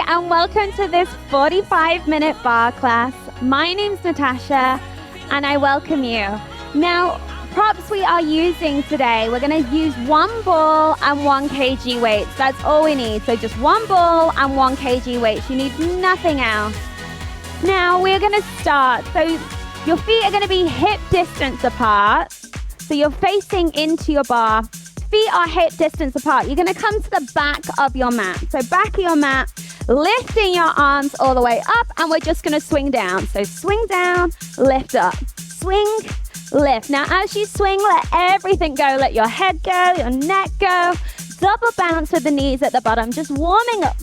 and welcome to this 45-minute bar class. My name's Natasha and I welcome you. Now, props we are using today, we're going to use 1 ball and 1 kg weights. That's all we need. So just 1 ball and 1 kg weights. You need nothing else. Now we're going to start. So your feet are going to be hip distance apart. So you're facing into your bar. Feet are hip distance apart. You're going to come to the back of your mat. So back of your mat, lifting your arms all the way up, and we're just going to swing down. So swing down, lift up, swing, lift. Now as you swing, let everything go. Let your head go, your neck go. Double bounce with the knees at the bottom, just warming up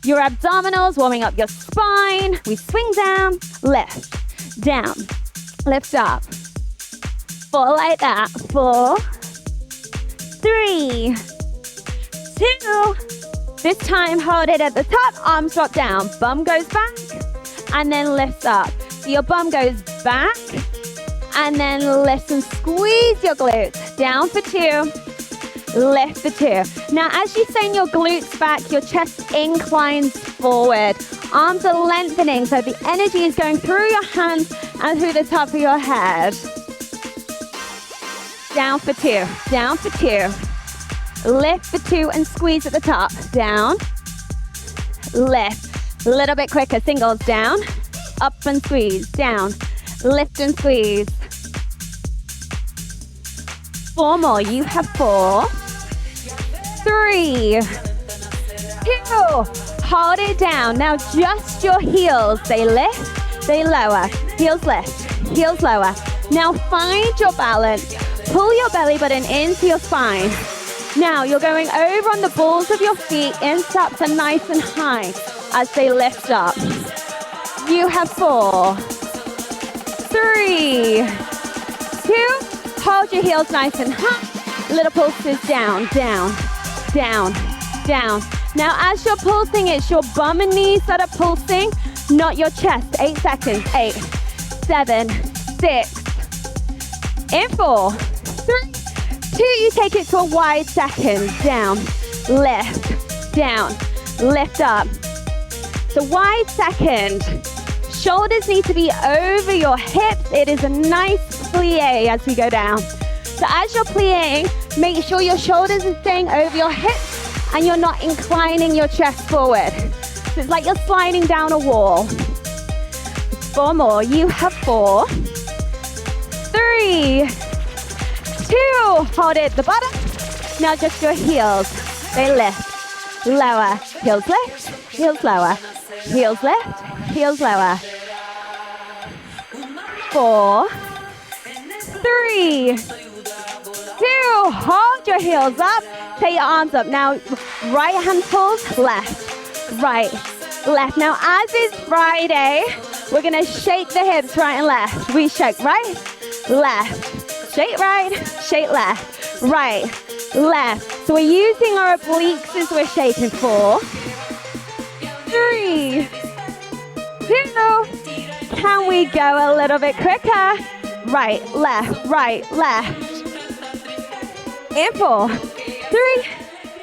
your abdominals, warming up your spine. We swing down, lift, down, lift up. 4 like that. 4, 3, 2. This time, hold it at the top, arms drop down, bum goes back, and then lifts up. So your bum goes back, and then lift and squeeze your glutes. Down for 2, lift for 2. Now, as you send your glutes back, your chest inclines forward. Arms are lengthening, so the energy is going through your hands and through the top of your head. Down for 2, down for 2. Lift for 2 and squeeze at the top. Down, lift. A little bit quicker. Singles down, up and squeeze. Down, lift and squeeze. 4 more. You have 4, 3, 2. Hold it down. Now just your heels. They lift, they lower. Heels lift, heels lower. Now find your balance. Pull your belly button into your spine. Now you're going over on the balls of your feet, insteps are nice and high as they lift up. You have 4, 3, 2. Hold your heels nice and high. Little pulses down, down, down, down. Now as you're pulsing, it's your bum and knees that are pulsing, not your chest. 8 seconds. 8, 7, 6. In 4, 3, 2, you take it to a wide second. Down, lift, down, lift up. So wide second. Shoulders need to be over your hips. It is a nice plie as we go down. So as you're plieing, make sure your shoulders are staying over your hips and you're not inclining your chest forward. So it's like you're sliding down a wall. 4 more. You have 4, 3, 2, hold it at the bottom. Now just your heels. They lift, lower, heels lift, heels lower, heels lift, heels lower. 4, 3, 2, hold your heels up. Take your arms up. Now right hand pulls, left, right, left. Now as it's Friday, we're gonna shake the hips right and left. We shake right, left. Shake right, shake left, right, left. So we're using our obliques as we're shaking. 4, 3, 2. Can we go a little bit quicker? Right, left, left. In 4, 3,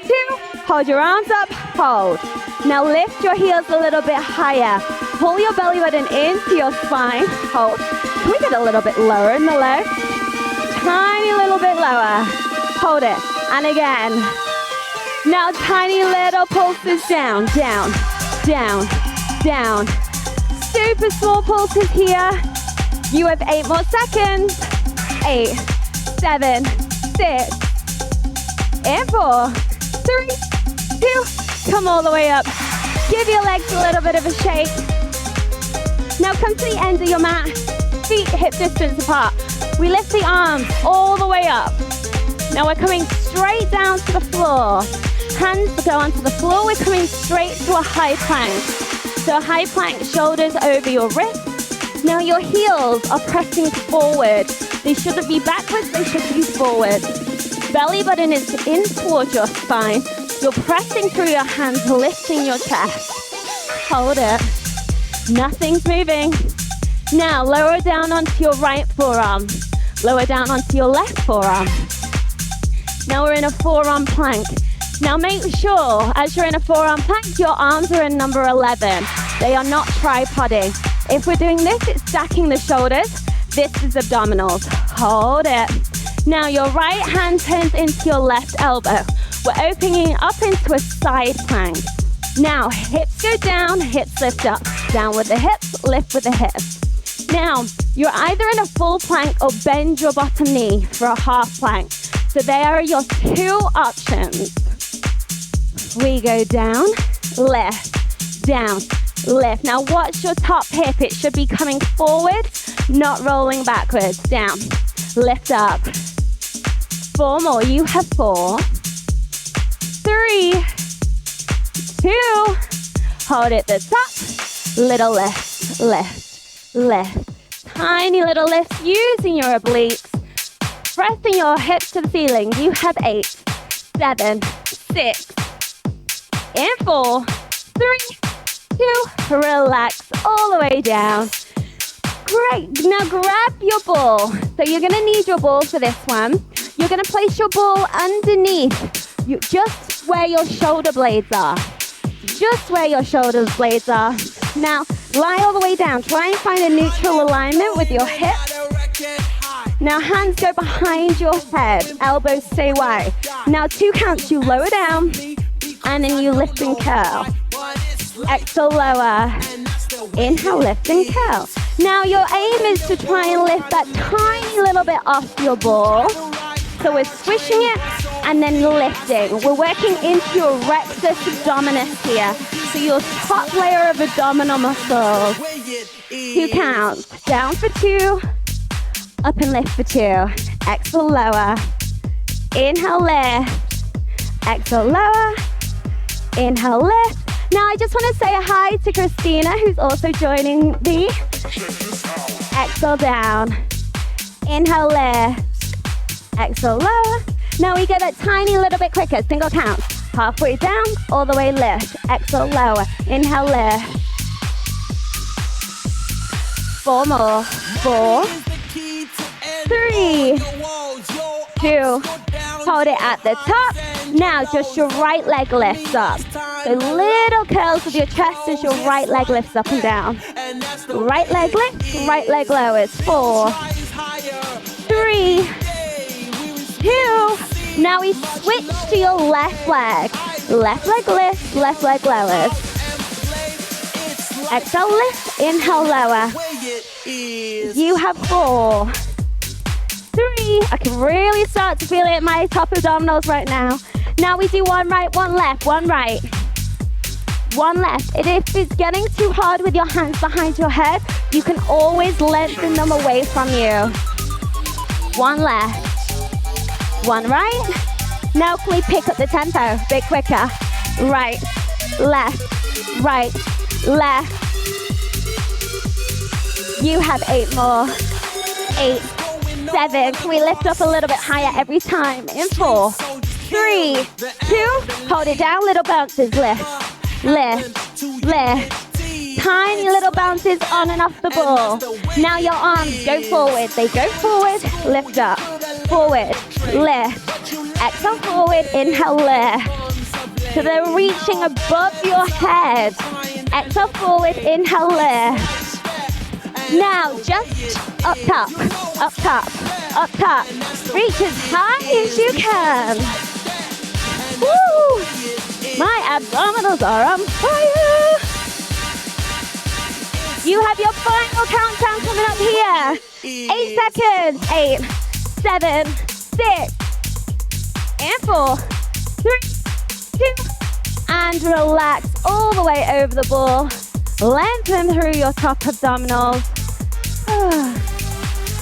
2. Hold your arms up, hold. Now lift your heels a little bit higher. Pull your belly button into your spine, hold. Can we get a little bit lower in the legs? Tiny little bit lower. Hold it. And again. Now tiny little pulses down, down, down, down. Super small pulses here. You have 8 more seconds. 8, 7, 6. And 4, 3, 2. Come all the way up. Give your legs a little bit of a shake. Now come to the end of your mat. Feet hip distance apart. We lift the arms all the way up. Now we're coming straight down to the floor. Hands go onto the floor. We're coming straight to a high plank. So a high plank, shoulders over your wrists. Now your heels are pressing forward. They shouldn't be backwards, they should be forward. Belly button is in towards your spine. You're pressing through your hands, lifting your chest. Hold it. Nothing's moving. Now lower down onto your right forearm. Lower down onto your left forearm. Now we're in a forearm plank. Now make sure, as you're in a forearm plank, your arms are in number 11. They are not tripoding. If we're doing this, it's stacking the shoulders. This is abdominals. Hold it. Now your right hand turns into your left elbow. We're opening up into a side plank. Now hips go down, hips lift up. Down with the hips, lift with the hips. Now, you're either in a full plank or bend your bottom knee for a half plank. So there are your two options. We go down, lift, down, lift. Now watch your top hip. It should be coming forward, not rolling backwards. Down, lift up. 4 more. You have 4, 3, 2. Hold it at the top. Little lift, lift, lift. Tiny little lifts using your obliques. Pressing your hips to the ceiling. You have 8, 7, 6. In 4, 3, 2. Relax all the way down. Great. Now grab your ball. So you're going to need your ball for this one. You're going to place your ball underneath, just where your shoulder blades are. Just where your shoulder blades are. Now, lie all the way down. Try and find a neutral alignment with your hips. Now, hands go behind your head. Elbows stay wide. Now, 2 counts, you lower down, and then you lift and curl. Exhale, lower. Inhale, lift and curl. Now, your aim is to try and lift that tiny little bit off your ball. So we're swishing it and then lifting. We're working into your rectus abdominis here. So your top layer of abdominal muscles. 2 counts. Down for 2. Up and lift for 2. Exhale, lower. Inhale, lift. Exhale, lower. Inhale, lift. Now I just want to say a hi to Christina, who's also joining me. Exhale, down. Inhale, lift. Exhale, lower. Now we go that tiny little bit quicker. Single count. Halfway down, all the way lift. Exhale, lower. Inhale, lift. 4 more. 4, 3, 2. Hold it at the top. Now just your right leg lifts up. So little curls with your chest as your right leg lifts up and down. Right leg lifts, right leg lowers. 4, 3, 2. Now we switch to your left leg. Left leg lifts, left leg lowers. Exhale, lift, inhale, lower. You have 4, 3. I can really start to feel it in my top abdominals right now. Now we do 1 right, 1 left, 1 right, 1 left. And if it's getting too hard with your hands behind your head, you can always lengthen them away from you. 1 left, 1 right. Now can we pick up the tempo a bit quicker? Right, left, right, left. You have 8 more. 8, 7. Can we lift up a little bit higher every time? In 4, 3, 2. Hold it down. Little bounces. Lift, lift, lift. Tiny little bounces on and off the ball. Now your arms go forward. They go forward. Lift up. Forward. Lift. Exhale forward. Inhale. Lift. So they're reaching above your head. Exhale forward. Inhale. Lift. Now, just up top, up top, up top. Reach as high as you can. Woo! My abdominals are on fire. You have your final countdown coming up here. 8 seconds. 8, 7, 6, and 4, 3, 2, and relax all the way over the ball. Lengthen through your top abdominals.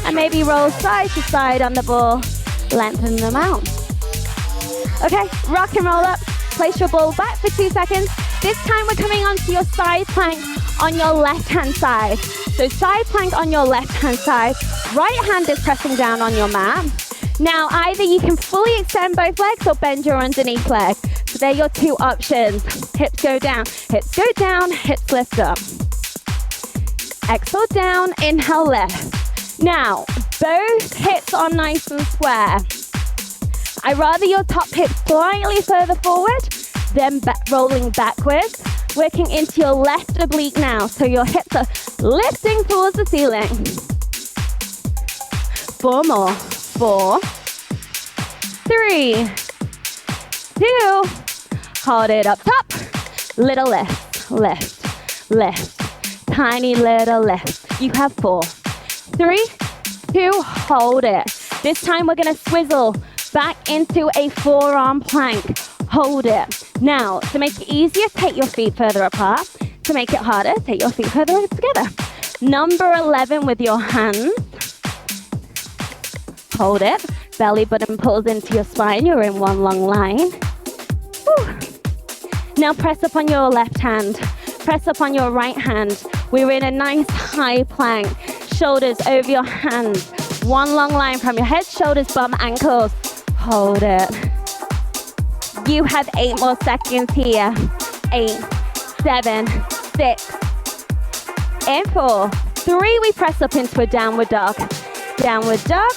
And maybe roll side to side on the ball. Lengthen them out. Okay, rock and roll up. Place your ball back for 2 seconds. This time we're coming onto your side plank on your left-hand side. So side plank on your left-hand side. Right hand is pressing down on your mat. Now either you can fully extend both legs or bend your underneath leg. So they're your 2 options. Hips go down, hips lift up. Exhale down, inhale lift. Now, both hips are nice and square. I'd rather your top hip slightly further forward, then rolling backwards, working into your left oblique now. So your hips are lifting towards the ceiling. 4 more. 4, 3, 2, hold it up top. Little lift, lift, lift. Tiny little lift. You have 4, 3, 2, hold it. This time we're gonna swizzle back into a forearm plank. Hold it. Now, to make it easier, take your feet further apart. To make it harder, take your feet further together. Number 11 with your hands. Hold it. Belly button pulls into your spine. You're in one long line. Whew. Now press up on your left hand. Press up on your right hand. We're in a nice high plank. Shoulders over your hands. One long line from your head, shoulders, bum, ankles. Hold it. You have 8 more seconds here. 8, 7, 6. In 4, 3, we press up into a downward dog. Downward dog.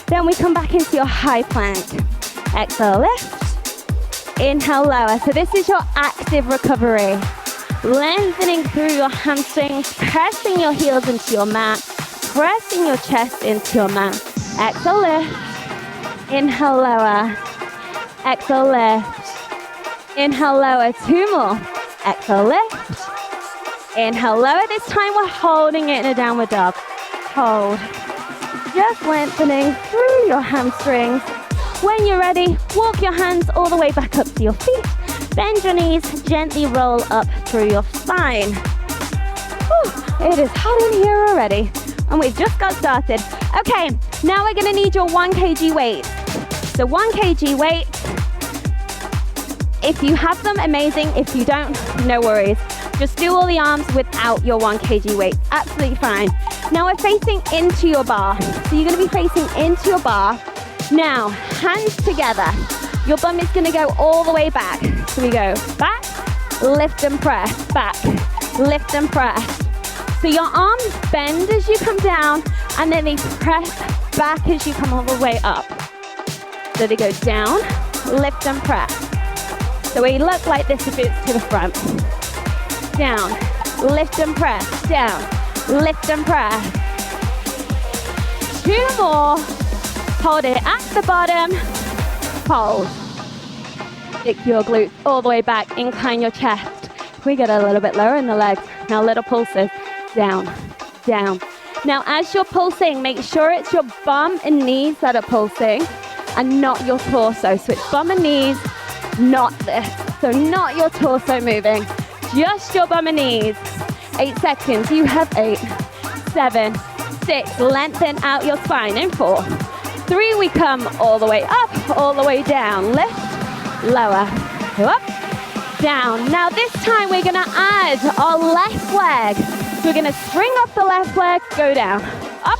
Then we come back into your high plank. Exhale, lift. Inhale, lower. So this is your active recovery. Lengthening through your hamstrings, pressing your heels into your mat, pressing your chest into your mat. Exhale, lift. Inhale, lower. Exhale, lift. Inhale, lower. 2 more. Exhale, lift. Inhale, lower. This time we're holding it in a downward dog. Hold. Just lengthening through your hamstrings. When you're ready, walk your hands all the way back up to your feet. Bend your knees, gently roll up through your spine. Whew, it is hot in here already, and we've just got started. Okay, now we're gonna need your 1 kg weight. So 1 kg weight. If you have them, amazing. If you don't, no worries. Just do all the arms without your 1 kg weight. Absolutely fine. Now we're facing into your bar. So you're gonna be facing into your bar. Now, hands together. Your bum is gonna go all the way back. So we go back, lift and press, back, lift and press. So your arms bend as you come down, and then they press back as you come all the way up. So they go down, lift and press. So we look like this if it's to the front. Down, lift and press, down, lift and press. 2 more. Hold it at the bottom. Hold. Stick your glutes all the way back. Incline your chest. We get a little bit lower in the legs. Now little pulses. Down, down. Now as you're pulsing, make sure it's your bum and knees that are pulsing and not your torso. So it's bum and knees, not this. So not your torso moving. Just your bum and knees. 8 seconds. You have 8, 7, 6. Lengthen out your spine in 4. 3, we come all the way up, all the way down. Lift, lower, go up, down. Now this time we're gonna add our left leg. So we're gonna spring up the left leg, go down, up,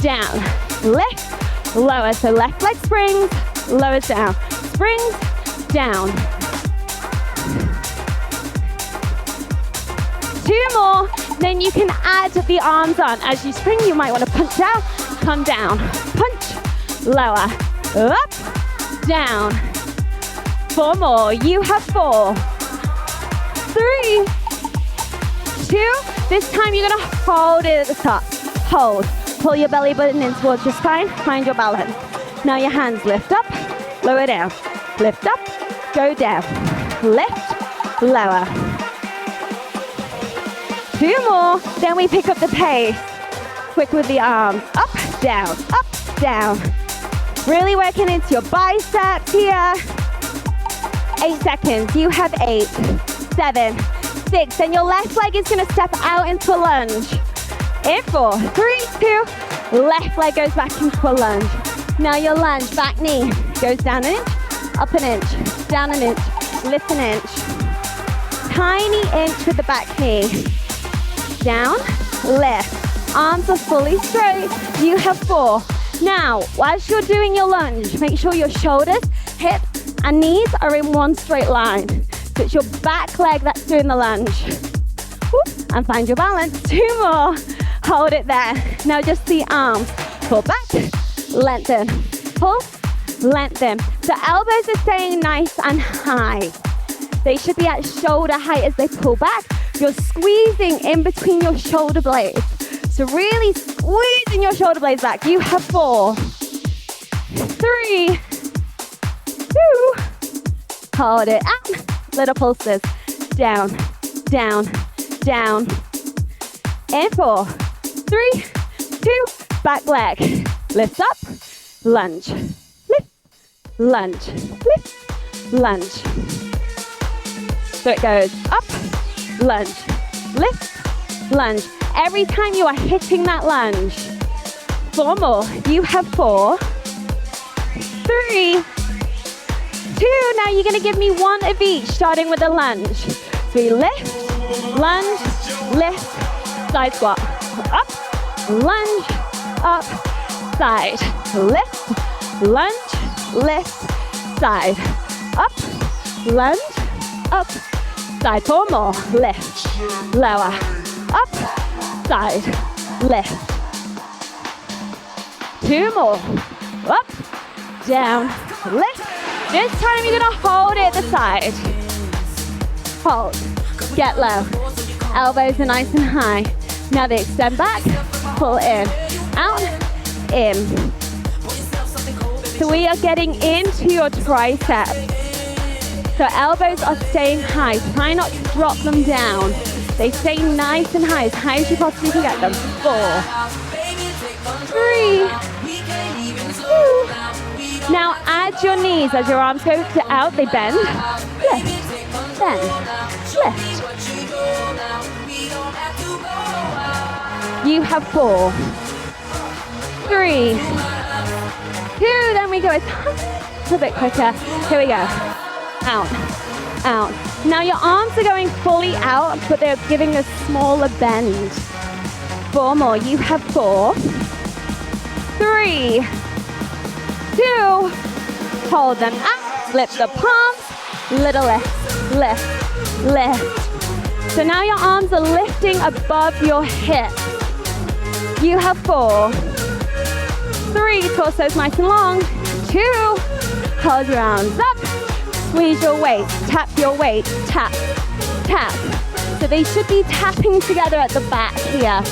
down, lift, lower. So left leg springs, lowers down, springs, down. 2 more, then you can add the arms on. As you spring, you might want to punch out, come down, punch, lower, up, down. 4 more, you have 4, 3, 2. This time you're gonna hold it at the top. Hold, pull your belly button in towards your spine, find your balance. Now your hands lift up, lower down, lift up, go down, lift, lower. 2 more, then we pick up the pace. Quick with the arms, up, down, down. Really working into your biceps here. 8 seconds, you have 8, 7, 6. Then your left leg is gonna step out into a lunge. In 4, 3, 2, left leg goes back into a lunge. Now your lunge, back knee goes down an inch, up an inch, down an inch, lift an inch. Tiny inch with the back knee. Down, lift. Arms are fully straight. You have 4. Now, as you're doing your lunge, make sure your shoulders, hips, and knees are in one straight line. So it's your back leg that's doing the lunge. Whoop, and find your balance. 2 more. Hold it there. Now just the arms. Pull back, lengthen, pull, lengthen. The elbows are staying nice and high. They should be at shoulder height as they pull back. You're squeezing in between your shoulder blades. So really squeezing your shoulder blades back. You have 4, 3, 2, hold it up. Little pulses. Down, down, down. In 4, 3, 2, back leg. Lift up, lunge, lift, lunge, lift, lunge. So it goes up, lunge, lift, lunge. Every time you are hitting that lunge. 4 more. You have 4, 3, 2. Now you're going to give me 1 of each, starting with a lunge. So we lift, lunge, lift, side squat. Up, lunge, up, side. Lift, lunge, lift, side. Up, lunge, up, side. 4 more. Lift, lower, up, side, lift. 2 more. Up, down, lift. This time you're gonna hold it at the side. Hold, get low. Elbows are nice and high. Now they extend back, pull in, out, in. So we are getting into your triceps. So elbows are staying high. Try not to drop them down. They stay nice and high as you possibly can get them. 4, 3, 2. Now add your knees as your arms go out. They bend. Lift, bend, lift. You have 4, 3, 2. Then we go a little bit quicker. Here we go. Out, out. Now your arms are going fully out, but they're giving a smaller bend. 4 more. You have 4, 3, 2. Hold them out. Lift the palms. Little lift, lift, lift. So now your arms are lifting above your hips. You have 4, 3. Torso's nice and long. 2. Hold your arms up. Squeeze your weight, tap your weight, tap, tap. So they should be tapping together at the back here.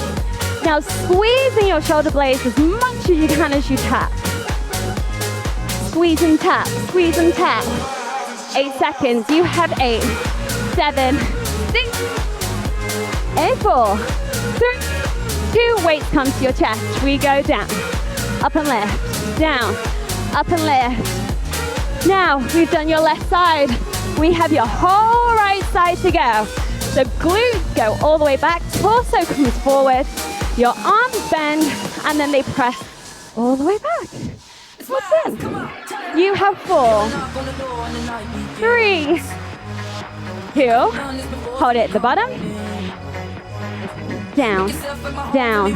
Now squeezing your shoulder blades as much as you can as you tap. Squeeze and tap, squeeze and tap. 8 seconds, you have 8, 7, 6, 8, 4, 3, 2. Weights come to your chest. We go down, up and lift, down, up and lift. Now, we've done your left side. We have your whole right side to go. The glutes go all the way back, torso comes forward, your arms bend, and then they press all the way back. What's in? You have 4, 3, 2. Hold it at the bottom. Down, down,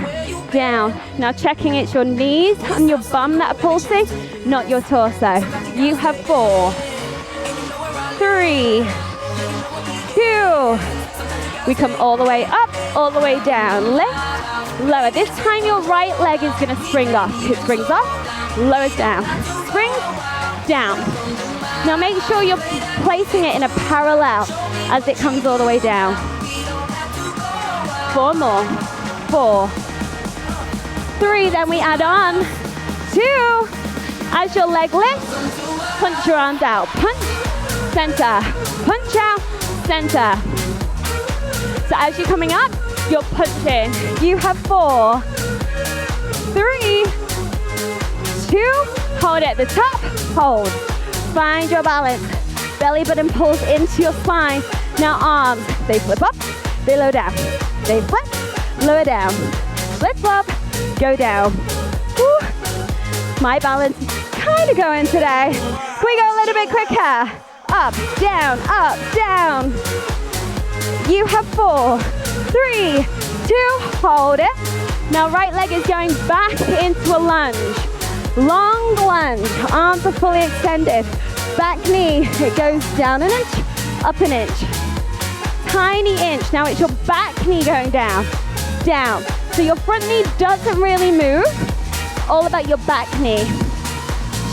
down. Now checking it's your knees and your bum that are pulsing, not your torso. You have 4, 3, 2. We come all the way up, all the way down. Lift, lower. This time your right leg is going to spring off. It springs off, lowers down. Springs down. Now make sure you're placing it in a parallel as it comes all the way down. 4 more. 4, 3. Then we add on 2. As your leg lifts, punch your arms out. Punch, center. Punch out, center. So as you're coming up, you're punching. You have 4, 3, 2. Hold it at the top. Hold. Find your balance. Belly button pulls into your spine. Now arms, they flip up, they lower down. They flip, lower down. Flip up, go down. Woo. My balance is kind of going today. Can we go a little bit quicker? Up, down, up, down. You have 4, 3, 2. Hold it. Now right leg is going back into a lunge. Long lunge. Arms are fully extended. Back knee, it goes down an inch, up an inch. Tiny inch. Now it's your back knee going down, down. So your front knee doesn't really move. All about your back knee.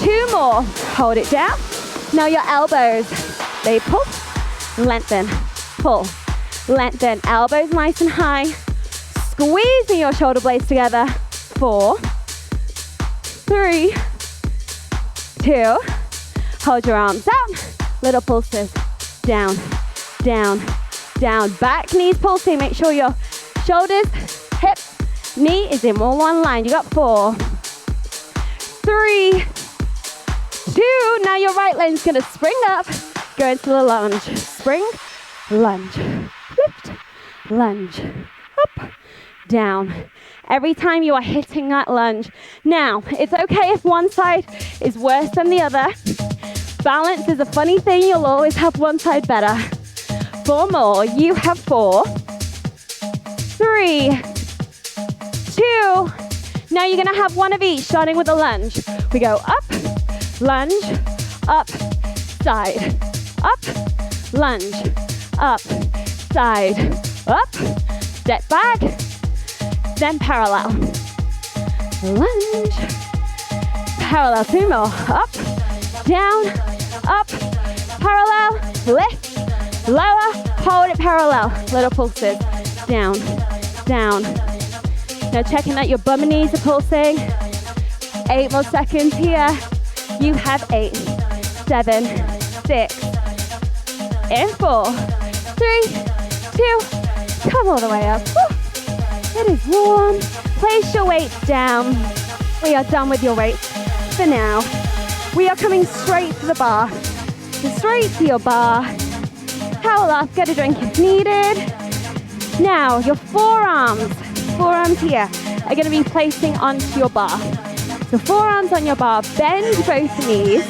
2 more. Hold it down. Now your elbows, they pull, lengthen, pull, lengthen. Elbows nice and high. Squeezing your shoulder blades together. 4, 3, 2. Hold your arms out. Little pulses. Down, down, down. Back knees pulsing. Make sure your shoulders, hip, knee is in one line. You got 4, 3, 2. Now your right leg's gonna spring up. Go into the lunge. Spring, lunge, lift, lunge, up, down. Every time you are hitting that lunge. Now, it's okay if one side is worse than the other. Balance is a funny thing. You'll always have one side better. 4 more. You have 4, 3, 2. Now you're gonna have one of each, starting with a lunge. We go up, lunge, up, side, up, lunge, up, side, up, step back, then parallel. Lunge, parallel. 2 more. Up, down, up, parallel, lift, lower, hold it parallel. Little pulses. Down, down. Now checking that your bum and knees are pulsing. 8 more seconds here. You have 8, 7, 6. In 4, 3, 2. Come all the way up. Woo. It is warm. Place your weights down. We are done with your weights for now. We are coming straight to the bar. So straight to your bar. Towel off, get a drink if needed. Now, your forearms here are gonna be placing onto your bar. So forearms on your bar, bend both knees.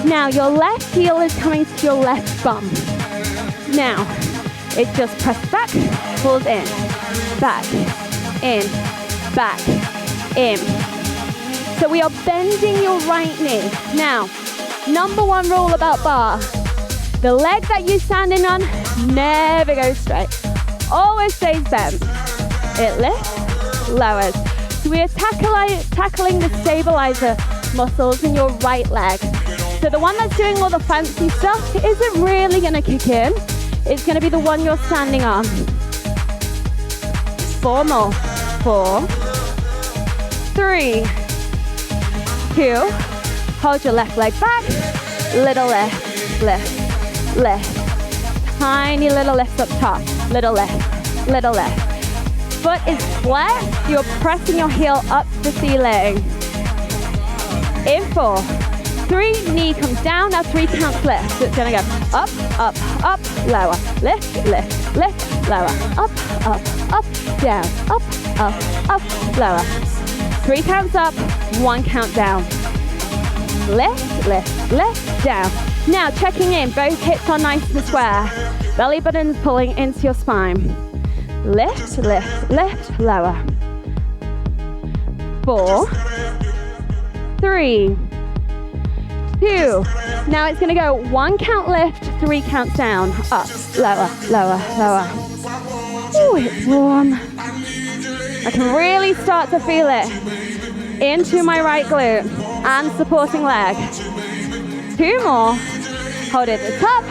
Now, your left heel is coming to your left bum. Now, it just press back, pulls in, back, in, back, in. So we are bending your right knee. Now, number 1 rule about bar, the leg that you're standing on never goes straight. Always stays bent. It lifts, lowers. So we are tackling the stabilizer muscles in your right leg. So the one that's doing all the fancy stuff isn't really gonna kick in. It's gonna be the one you're standing on. 4 more. 4, 3, 2. Hold your left leg back. Little lift, lift, lift. Tiny little lift up top. Little lift, little lift. Foot is flat. You're pressing your heel up to the ceiling. In 4, 3, knee comes down. Now 3 counts lift. So it's gonna go up, up, up, lower. Lift, lift, lift, lower. Up, up, up, down. Up, up, lower. 3 counts up, 1 count down. Lift, lift, lift, down. Now checking in, both hips are nice and square. Belly button's pulling into your spine. Lift, lift, lift, lower. 4, 3, 2. Now it's gonna go 1 count lift, 3 counts down. Up, lower, lower, lower. Oh, it's warm. I can really start to feel it into my right glute and supporting leg. 2 more. Hold it at the top.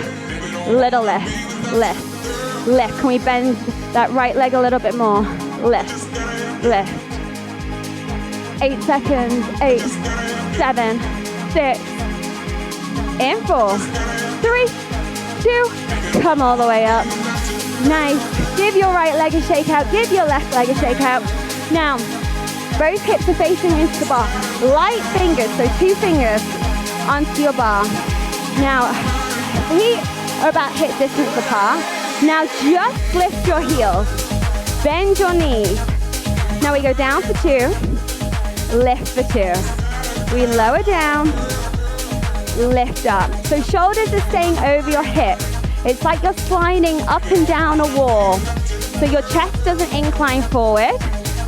Little lift, lift, lift. Can we bend that right leg a little bit more? Lift, lift. 8 seconds. 8, 7, 6. In 4, 3, 2. Come all the way up. Nice. Give your right leg a shake out. Give your left leg a shake out. Now, both hips are facing into the bar. Light fingers, so 2 fingers onto your bar. Now, feet are about hip distance apart. Now just lift your heels. Bend your knees. Now we go down for 2. Lift for 2. We lower down. Lift up. So shoulders are staying over your hips. It's like you're sliding up and down a wall. So your chest doesn't incline forward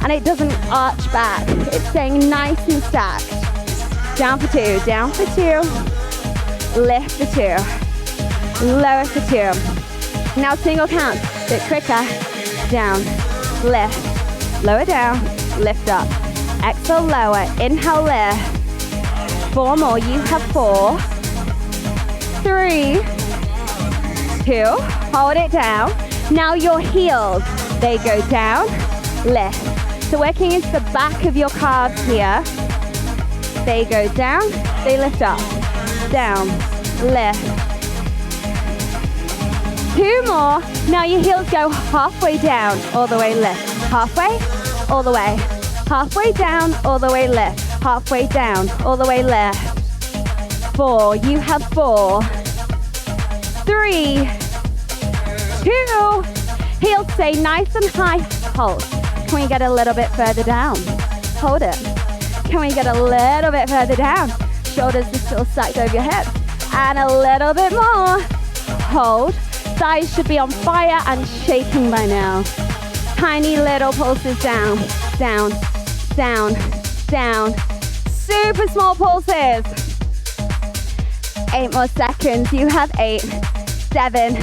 and it doesn't arch back. It's staying nice and stacked. Down for 2, down for 2. Lift for 2. Lower for 2. Now single count, a bit quicker. Down, lift, lower down, lift up. Exhale, lower, inhale, lift. 4 more. You have 4, 3, 2. Hold it down. Now your heels, they go down, lift. So working into the back of your calves here. They go down, they lift up, down, lift. 2 more. Now your heels go halfway down, all the way lift. Halfway, all the way. Halfway down, all the way lift. Halfway down, all the way lift. 4, you have 4, 3, 2. Heels stay nice and high. Hold. Can we get a little bit further down? Hold it. Can we get a little bit further down? Shoulders are still stacked over your hips. And a little bit more. Hold. Thighs should be on fire and shaking by now. Tiny little pulses down, down, down, down. Super small pulses. 8 more seconds. You have 8, 7,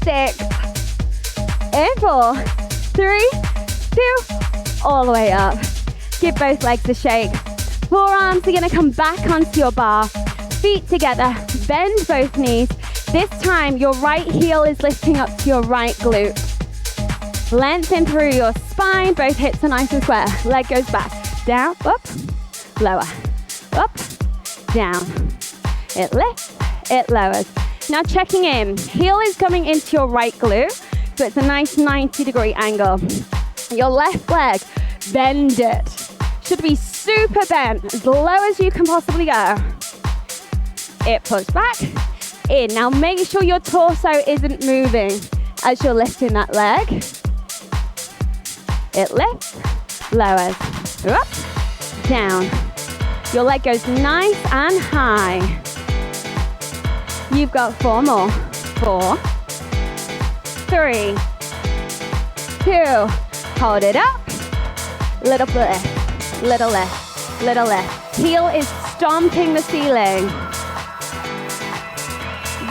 6. And 4, 3, 2. All the way up. Give both legs a shake. Forearms are gonna come back onto your bar. Feet together, bend both knees. This time, your right heel is lifting up to your right glute. Lengthen through your spine, both hips are nice and square. Leg goes back, down, up, lower, up, down. It lifts, it lowers. Now checking in, heel is coming into your right glute, so it's a nice 90-degree angle. Your left leg, bend it. Should be super bent, as low as you can possibly go. It pulls back, in. Now make sure your torso isn't moving as you're lifting that leg. It lifts, lowers, up, down. Your leg goes nice and high. You've got 4 more. 4, 3, 2. Hold it up. Little lift, little lift, little lift. Heel is stomping the ceiling.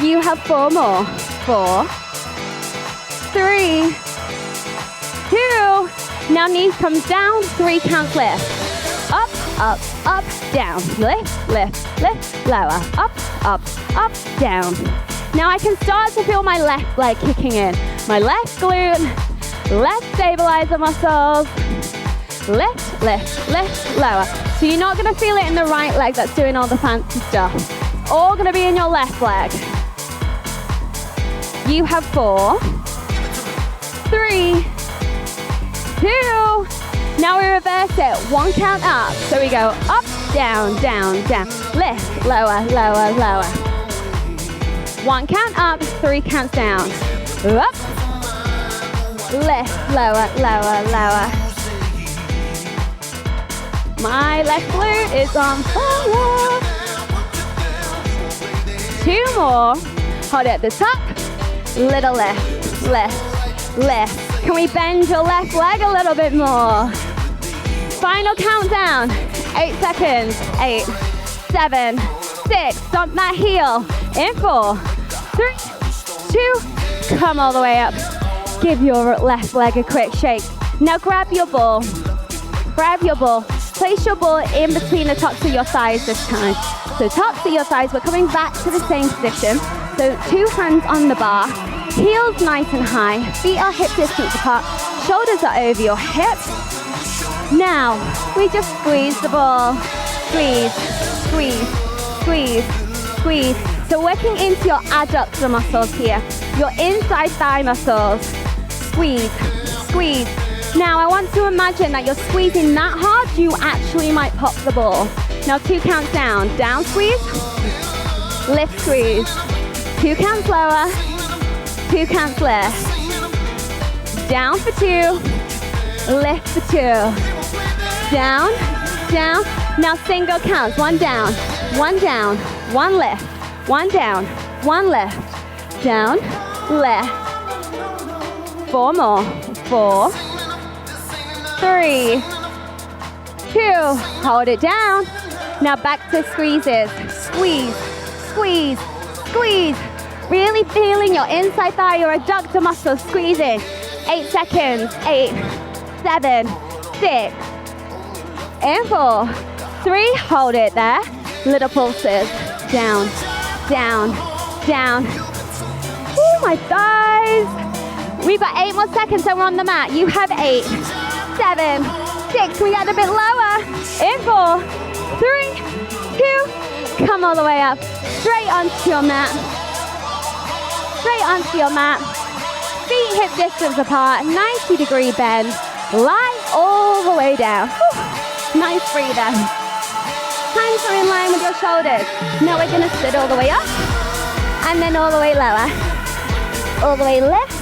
You have 4 more. 4, 3, 2. Now knees comes down, 3 counts lift. Up, up, up, down. Lift, lift, lift, lower. Up, up, up, down. Now I can start to feel my left leg kicking in. My left glute, left stabilizer muscles. Lift, lift, lift, lower. So you're not gonna feel it in the right leg that's doing all the fancy stuff. It's all gonna be in your left leg. You have 4, 3, 2. Now we reverse it. 1 count up. So we go up, down, down, down. Lift, lower, lower, lower. 1 count up, 3 counts down. Up, lift, lower, lower, lower. My left glute is on fire. 2 more. Hold it at the top. Little lift, lift, lift. Can we bend your left leg a little bit more? Final countdown. 8 seconds. 8, 7, 6. Stomp that heel. In 4, 3, 2. Come all the way up. Give your left leg a quick shake. Now grab your ball. Grab your ball. Place your ball in between the tops of your thighs this time. So tops of your thighs, we're coming back to the same position. So 2 hands on the bar, heels nice and high, feet are hip distance apart, shoulders are over your hips. Now, we just squeeze the ball. Squeeze, squeeze, squeeze, squeeze. So working into your adductor muscles here, your inside thigh muscles. Squeeze, squeeze. Now I want to imagine that you're squeezing that hard, you actually might pop the ball. Now 2 counts down. Down squeeze, lift squeeze. 2 counts lower, 2 counts lift. Down for 2, lift for 2. Down, down. Now single counts. 1 down, 1 down, 1 lift, 1 down, 1 lift. Down, lift. 4 more. 4, 3, 2. Hold it down. Now back to squeezes. Squeeze, squeeze, squeeze. Really feeling your inside thigh, your adductor muscles squeezing. 8 seconds. 8, 7, 6, and 4, 3. Hold it there. Little pulses. Down, down, down. Oh, my thighs. We've got 8 more seconds and we're on the mat. You have 8, 7, 6. We get a bit lower. In 4, 3, 2. Come all the way up. Straight onto your mat. Straight onto your mat. Feet hip distance apart. 90-degree bend. Lie all the way down. Whew. Nice breather. Hands are in line with your shoulders. Now we're going to sit all the way up. And then all the way lower. All the way lift.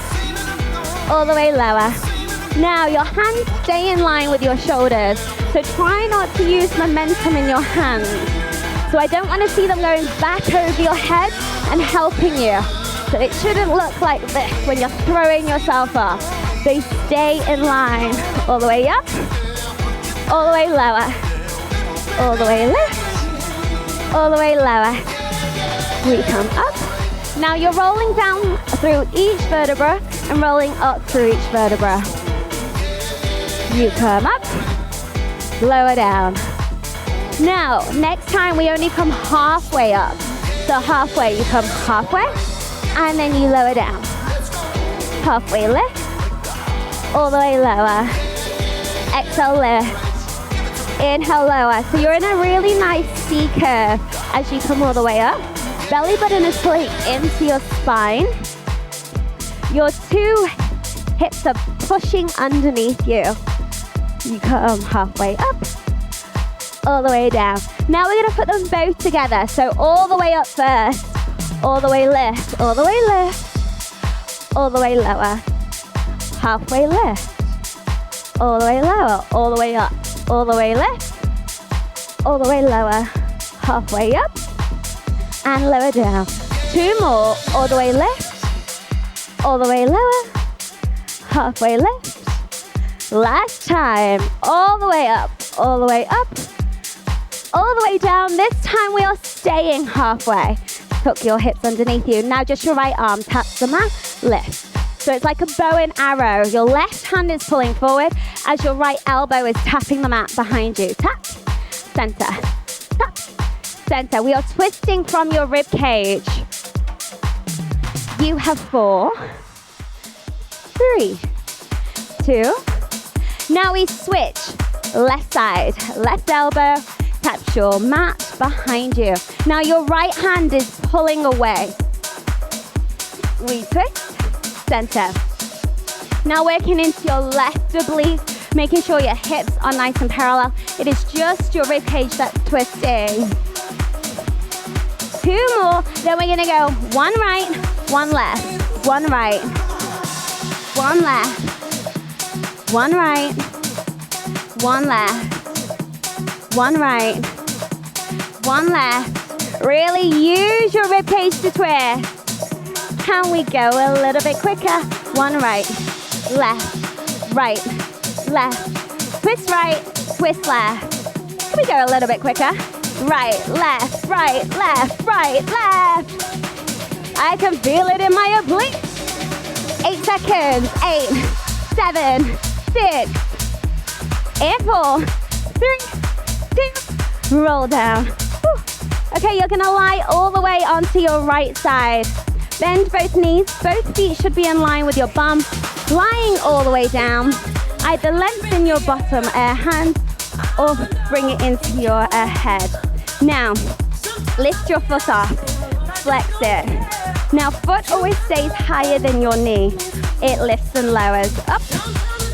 All the way lower. Now your hands stay in line with your shoulders. So try not to use momentum in your hands. So I don't want to see them going back over your head and helping you. So it shouldn't look like this when you're throwing yourself off. They stay in line. All the way up. All the way lower. All the way lift. All the way lower. We come up. Now you're rolling down through each vertebra and rolling up through each vertebra. You come up, lower down. Now, next time we only come halfway up. So halfway, you come halfway, and then you lower down. Halfway lift, all the way lower. Exhale, lift. Inhale, lower. So you're in a really nice C curve as you come all the way up. Belly button is pulling into your spine. Your 2 hips are pushing underneath you. You come halfway up, all the way down. Now we're gonna put them both together. So all the way up first, all the way lift, all the way lift, all the way lower. Halfway lift, all the way lower, all the way up, all the way lift, all the way lower. Halfway up, and lower down. 2 more, all the way lift, all the way lower, halfway lift. Last time, all the way up, all the way up, all the way down. This time we are staying halfway. Tuck your hips underneath you. Now just your right arm taps the mat, lift. So it's like a bow and arrow. Your left hand is pulling forward as your right elbow is tapping the mat behind you. Tap, center, tap, center. We are twisting from your rib cage. You have 4, 3, 2. Now we switch. Left side, left elbow, taps your mat behind you. Now your right hand is pulling away. We twist, center. Now working into your left oblique, making sure your hips are nice and parallel. It is just your rib cage that's twisting. 2 more, then we're gonna go 1 right, 1 left, 1 right, 1 left, 1 right, 1 left, 1 right, 1 left. Really use your rib cage to twist. Can we go a little bit quicker? 1 right, left, right, left, twist right, twist left. Can we go a little bit quicker? Right, left, right, left, right, left. I can feel it in my obliques. 8 seconds, 8, 7, 6, and 4, 3, 2, roll down. Whew. Okay, you're gonna lie all the way onto your right side. Bend both knees, both feet should be in line with your bum. Lying all the way down. Either lengthen your bottom hand or bring it into your head. Now, lift your foot off, flex it. Now, foot always stays higher than your knee. It lifts and lowers, up,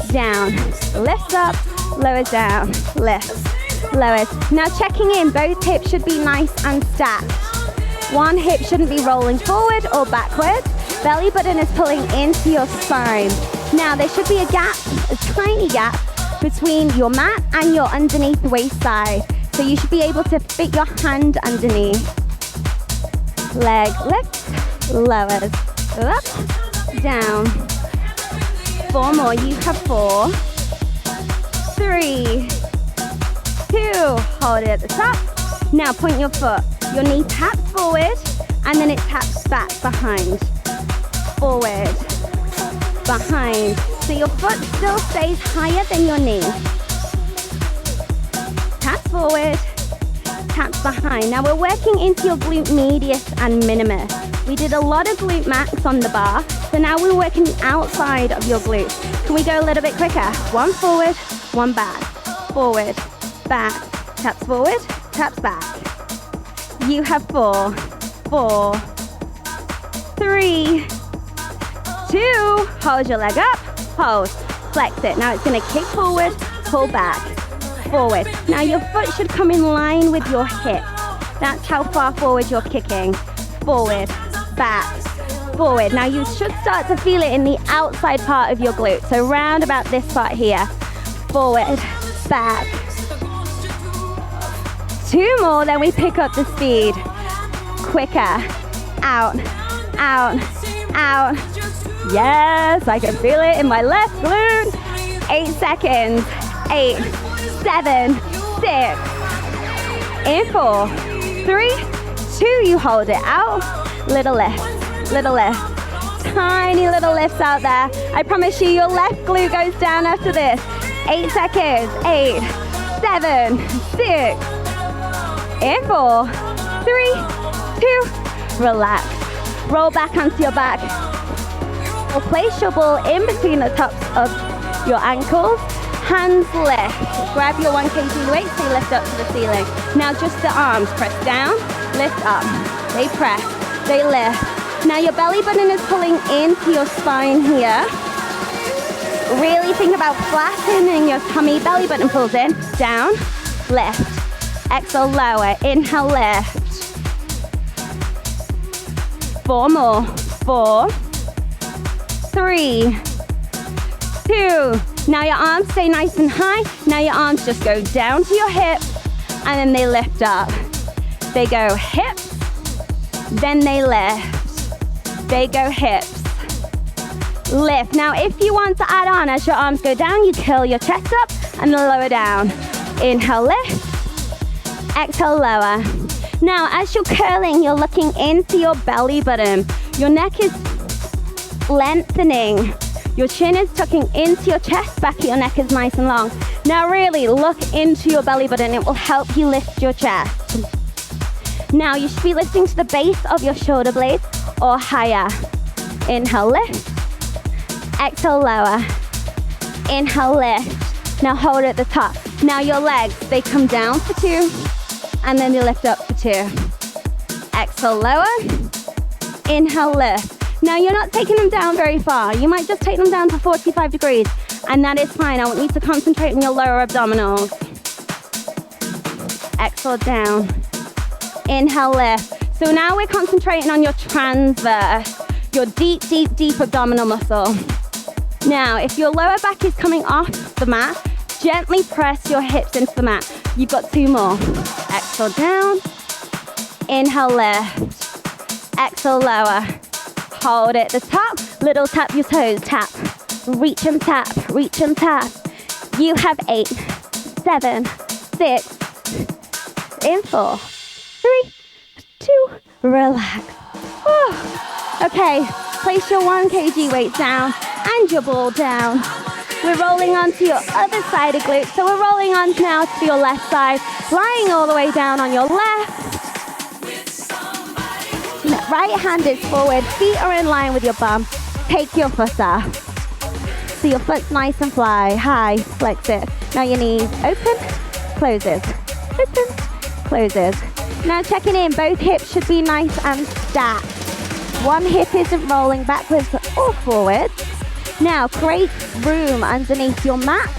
down, lifts up, lowers down, lifts, lowers. Now checking in, both hips should be nice and stacked. One hip shouldn't be rolling forward or backwards. Belly button is pulling into your spine. Now there should be a gap, a tiny gap, between your mat and your underneath waist side. So you should be able to fit your hand underneath. Leg lifts, lowers, up, down. 4 more, you have 4, 3, 2, hold it at the top. Now point your foot. Your knee taps forward and then it taps back behind. Forward, behind. So your foot still stays higher than your knee. Taps forward, taps behind. Now we're working into your glute medius and minimus. We did a lot of glute max on the bar, so now we're working outside of your glutes. Can we go a little bit quicker? One forward, one back. Forward, back, taps forward, taps back. You have 4, 4, 3, 2, hold your leg up, hold, flex it. Now it's gonna kick forward, pull back, forward. Now your foot should come in line with your hip. That's how far forward you're kicking. Forward, back, forward. Now you should start to feel it in the outside part of your glute. So round about this part here. Forward, back. 2 more, then we pick up the speed. Quicker, out, out, out. Yes, I can feel it in my left glute. 8 seconds. 8, 7, 6. In 4, 3, 2. You hold it out. Little lift, little lift. Tiny little lifts out there. I promise you, your left glute goes down after this. 8 seconds. 8, 7, 6. In 4, 3, 2. Relax. Roll back onto your back. Or place your ball in between the tops of your ankles. Hands lift. Grab your 1 kg weight, so you lift up to the ceiling. Now just the arms. Press down, lift up. They press, they lift. Now your belly button is pulling into your spine here. Really think about flattening your tummy. Belly button pulls in, down, lift. Exhale, lower. Inhale, lift. 4 more. 4, 3, 2. Now your arms stay nice and high. Now your arms just go down to your hips and then they lift up. They go hips, then they lift. They go hips, lift. Now if you want to add on as your arms go down, you curl your chest up and then lower down. Inhale, lift. Exhale, lower. Now as you're curling, you're looking into your belly button. Your neck is lengthening. Your chin is tucking into your chest, back of your neck is nice and long. Now really look into your belly button. It will help you lift your chest. Now you should be lifting to the base of your shoulder blades or higher. Inhale, lift. Exhale, lower. Inhale, lift. Now hold at the top. Now your legs, they come down for 2 and then they lift up for 2. Exhale, lower. Inhale, lift. Now you're not taking them down very far. You might just take them down to 45 degrees and that is fine. I want you to concentrate on your lower abdominals. Exhale, down. Inhale, lift. So now we're concentrating on your transverse, your deep, deep, deep abdominal muscle. Now, if your lower back is coming off the mat, gently press your hips into the mat. You've got 2 more. Exhale, down. Inhale, lift. Exhale, lower. Hold it at the top. Little tap your toes. Tap. Reach and tap. Reach and tap. You have 8, 7, 6. In 4, 3, 2. Relax. Whew. Okay. Place your 1 kg weight down and your ball down. We're rolling onto your other side of glute. So we're rolling on now to your left side. Lying all the way down on your left. Right hand is forward, feet are in line with your bum. Take your foot up. So your foot's nice and fly, high, flex it. Now your knees open, closes, open, closes. Now checking in, both hips should be nice and stacked. 1 hip isn't rolling backwards or forwards. Now create room underneath your mat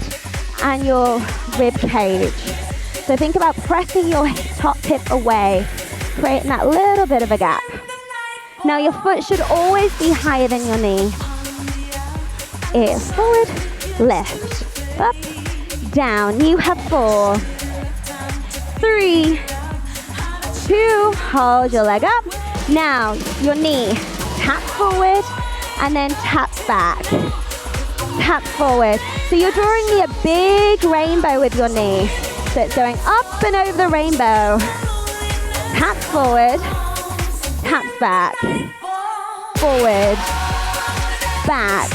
and your rib cage. So think about pressing your top hip away, creating that little bit of a gap. Now your foot should always be higher than your knee. It's forward, lift, up, down. You have 4, 3, 2, hold your leg up. Now your knee taps forward and then taps back. Taps forward. So you're drawing me a big rainbow with your knee. So it's going up and over the rainbow. Taps forward, taps back, forward, back,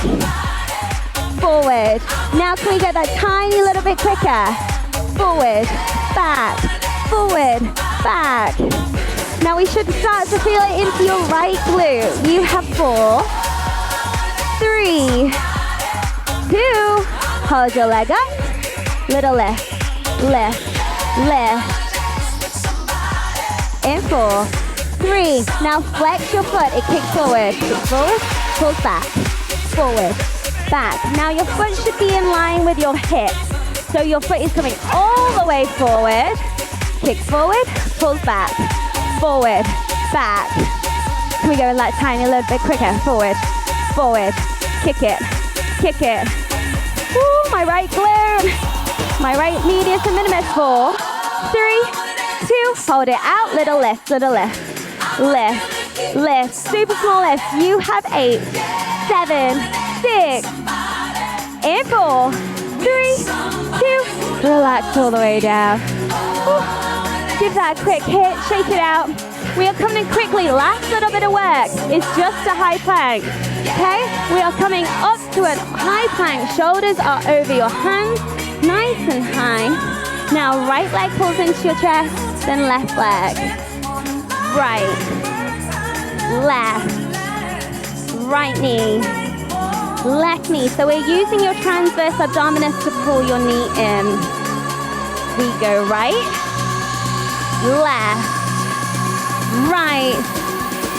forward. Now can we get that tiny little bit quicker? Forward, back, forward, back. Now we should start to feel it into your right glute. You have 4, 3, 2, hold your leg up, little lift, lift, lift. In 4, 3, now flex your foot, it kicks forward, pulls back, forward, back. Now your foot should be in line with your hips. So your foot is coming all the way forward, kicks forward, pulls back, forward, back. Can we go that tiny little bit quicker? Forward, forward, kick it, kick it. Woo, my right glute, my right medius and minimus. 4, 3, 2, hold it out, little lift, lift, lift, super small lift. You have 8, 7, 6, and 4, 3, 2, relax all the way down. Woo. Give that a quick hit, shake it out. We are coming quickly, last little bit of work is just a high plank, okay? We are coming up to a high plank, shoulders are over your hands, nice and high. Now right leg pulls into your chest, then left leg. Right, left, right knee, left knee. So we're using your transverse abdominis to pull your knee in. We go right, left, right.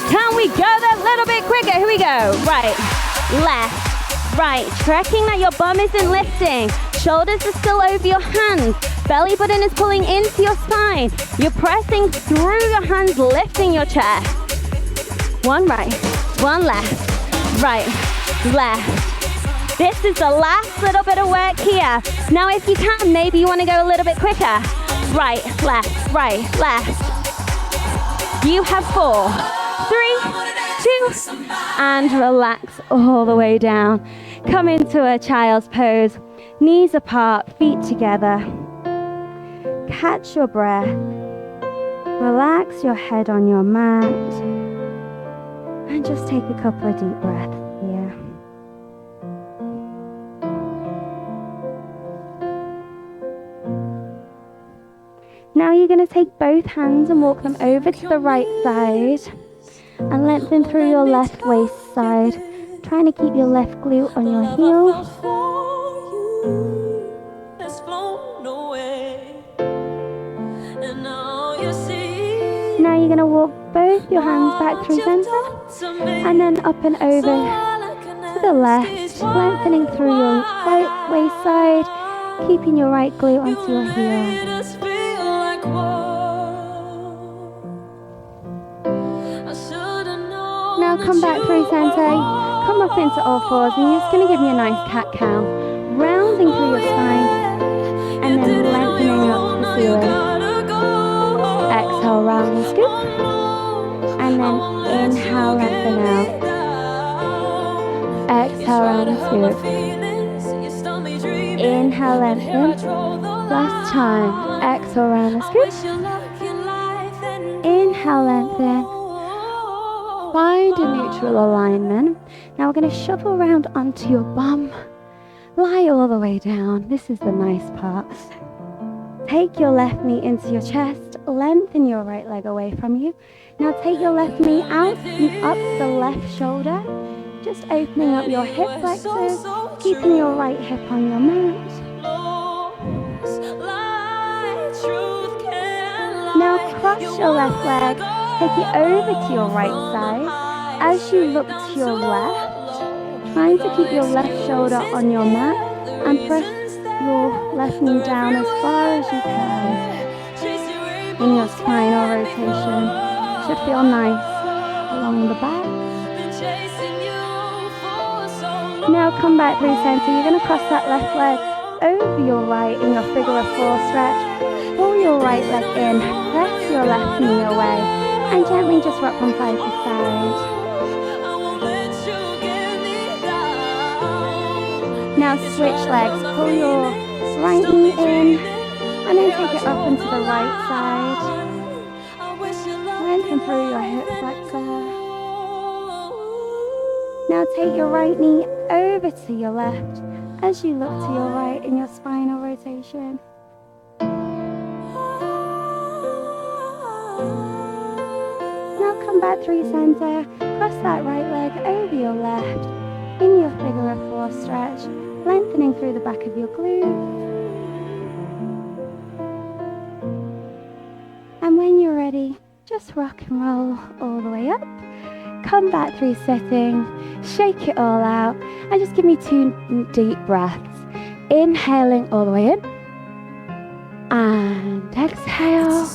Can we go that little bit quicker? Here we go. Right, left, right. Checking that your bum isn't lifting. Shoulders are still over your hands. Belly button is pulling into your spine. You're pressing through your hands, lifting your chest. 1 right, 1 left, right, left. This is the last little bit of work here. Now if you can, maybe you want to go a little bit quicker. Right, left, left. You have 4, 3, 2, and relax all the way down. Come into a child's pose. Knees apart, feet together. Catch your breath. Relax your head on your mat. And just take a couple of deep breaths here. Now you're going to take both hands and walk them over to the right side and lengthen through your left waist side, trying to keep your left glute on your heel. Now you're going to walk both your hands back through center and then up and over to the left, lengthening through your right waist side, keeping your right glute onto your heel. Now come back through center, come up into all fours, and you're just going to give me a nice cat-cow, rounding through your spine and then lengthening up to the ceiling. Exhale, round and scoop, and then inhale, lengthen out. Exhale, round and scoop. Inhale, lengthen. Last time. Exhale, round and scoop. Inhale, lengthen. Find a neutral alignment. Now we're going to shuffle around onto your bum. Lie all the way down. This is the nice part. Take your left knee into your chest. Lengthen your right leg away from you. Now take your left knee out and up the left shoulder. Just opening up your hip flexors, keeping your right hip on your mat. Now cross your left leg, take it over to your right side. As you look to your left, trying to keep your left shoulder on your mat and press your left knee down as far as you can. In your spinal rotation, should feel nice along the back. Now come back through center. You're going to cross that left leg over your right in your figure of 4 stretch. Pull your right leg in, press your left knee away, and gently just rock from side to side. Now switch legs. Pull your right knee in, and then take it up into the right side. Lengthen through your hip flexor. Now take your right knee over to your left as you look to your right in your spinal rotation. back through center, cross that right leg over your left, in your figure of four stretch, lengthening through the back of your glutes. And when you're ready, just rock and roll all the way up. Come back through sitting, shake it all out, and just give me 2 deep breaths. Inhaling all the way in, and exhale.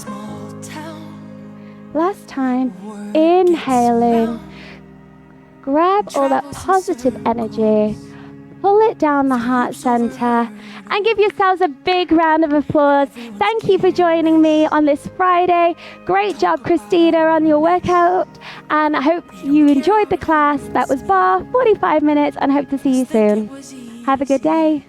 Last time, inhaling, grab all that positive energy, pull it down the heart center, and give yourselves a big round of applause. Thank you for joining me on this Friday. Great job, Christina, on your workout, and I hope you enjoyed the class. That was Barre, 45 minutes, and hope to see you soon. Have a good day.